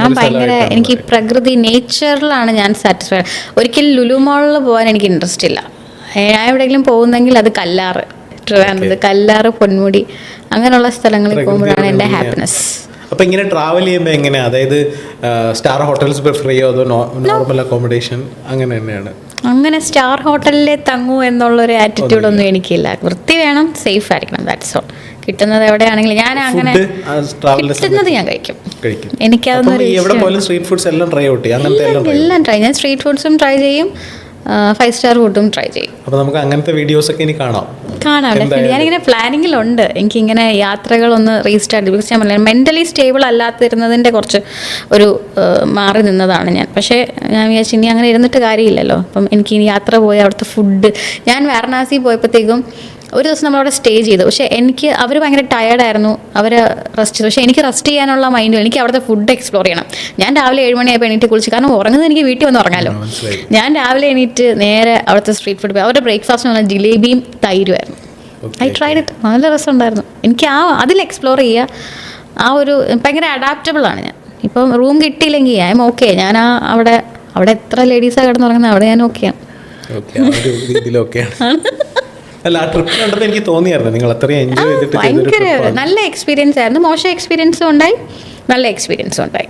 ഞാൻ ഭയങ്കര എനിക്ക് ഈ പ്രകൃതി നേച്ചറിലാണ് ഞാൻ സാറ്റിസ്ഫൈഡ്. ഒരിക്കലും ലുലു മാളിൽ പോകാൻ എനിക്ക് ഇൻട്രസ്റ്റ് ഇല്ല. ഞാൻ എവിടെയെങ്കിലും പോകുന്നെങ്കിൽ അത് കല്ലാറ്, ട്രിവാൻഡ്രത്ത് കല്ലാറ്, പൊന്മുടി അങ്ങനെയുള്ള സ്ഥലങ്ങളിൽ പോകുമ്പോഴാണ് എൻ്റെ ഹാപ്പിനെസ്. അപ്പോൾ ഇങ്ങനെ ട്രാവൽ ചെയ്യുമ്പോൾ എങ്ങനെയാണ്, അതായത് സ്റ്റാർ ഹോട്ടൽസ് പ്രിഫർ ചെയ്യുമോ അതോ നോർമൽ അക്കോമഡേഷൻ അങ്ങനെ തന്നെയാണ്? അങ്ങനെ സ്റ്റാർ ഹോട്ടലിലെ തങ്ങൂ എന്നുള്ളൊരു ആറ്റിറ്റ്യൂഡൊന്നും എനിക്കില്ല. വൃത്തി വേണം, സേഫ് ആയിരിക്കണം, ദാറ്റ്സ് ഓൾ. കിട്ടുന്നത് എവിടെയാണെങ്കിലും ഞാൻ അങ്ങനെ കിട്ടുന്നത് ഞാൻ കഴിക്കും. എനിക്കതൊന്നും സ്ട്രീറ്റ് ഫുഡ്സ് എല്ലാം ട്രൈ ഔട്ട് ചെയ്യും. എല്ലാം ട്രൈ, ഞാൻ സ്ട്രീറ്റ് ഫുഡ്സും ട്രൈ ചെയ്യും, 5 സ്റ്റാർ ഫുഡും ട്രൈ ചെയ്യും. അപ്പോൾ നമുക്ക് അങ്ങനത്തെ വീഡിയോസ് ഒക്കെ ഇനി കാണാം. ഞാനിങ്ങനെ പ്ലാനിങ്ങിലുണ്ട്. എനിക്കിങ്ങനെ യാത്രകളൊന്ന് റീസ്റ്റാർട്ട്, ബിക്കോസ് ഞാൻ പറഞ്ഞില്ല മെൻ്റലി സ്റ്റേബിൾ അല്ലാത്തിരുന്നതിൻ്റെ കുറച്ച് ഒരു മാറി നിന്നതാണ് ഞാൻ. പക്ഷേ ഞാൻ വിചാരിച്ചു ഇനി അങ്ങനെ ഇരുന്നിട്ട് കാര്യമില്ലല്ലോ. അപ്പം എനിക്ക് ഇനി യാത്ര പോയി അവിടുത്തെ ഫുഡ്, ഞാൻ വാരണാസി പോയപ്പോഴത്തേക്കും ഒരു ദിവസം നമ്മളവിടെ സ്റ്റേ ചെയ്തു. പക്ഷേ എനിക്ക് അവർ ഭയങ്കര ടയേർഡായിരുന്നു, അവർ റെസ്റ്റ് ചെയ്തു. പക്ഷേ എനിക്ക് റെസ്റ്റ് ചെയ്യാനുള്ള മൈൻഡും, എനിക്ക് അവിടുത്തെ ഫുഡ് എക്സ്പ്ലോർ ചെയ്യണം. ഞാൻ രാവിലെ 7 മണിയായപ്പോൾ എണീറ്റ് കുളിച്ച്, കാരണം ഉറങ്ങുന്നത് എനിക്ക് വീട്ടിൽ വന്ന് ഉറങ്ങാമല്ലോ. ഞാൻ രാവിലെ എണീറ്റ് നേരെ അവിടുത്തെ സ്ട്രീറ്റ് ഫുഡ് പോയി. അവരുടെ ബ്രേക്ക്ഫാസ്റ്റ് എന്ന് പറഞ്ഞാൽ ജിലേബിയും തൈരുമായിരുന്നു. ഐ ട്രൈഡ് ഇറ്റ്, നല്ല രസമുണ്ടായിരുന്നു. എനിക്ക് അതിൽ എക്സ്പ്ലോർ ചെയ്യുക, ആ ഒരു ഭയങ്കര അഡാപ്റ്റബിളാണ് ഞാൻ. ഇപ്പം റൂം കിട്ടിയില്ലെങ്കിൽ ഐ എം ഓക്കെ. ഞാൻ അവിടെ എത്ര ലേഡീസാണ് കിടന്നുറങ്ങുന്നത്, അവിടെ ഞാൻ ഓക്കെയാണ്. അല്ല, ആ ട്രിപ്പ് കണ്ടപ്പോൾ എനിക്ക് തോന്നിയായിരുന്നു നിങ്ങൾ അത്രയും എൻജോയ് ചെയ്തിട്ട് ഭയങ്കര നല്ല എക്സ്പീരിയൻസ് ആയിരുന്നു. മോശം എക്സ്പീരിയൻസും ഉണ്ടായി, നല്ല എക്സ്പീരിയൻസും ഉണ്ടായി.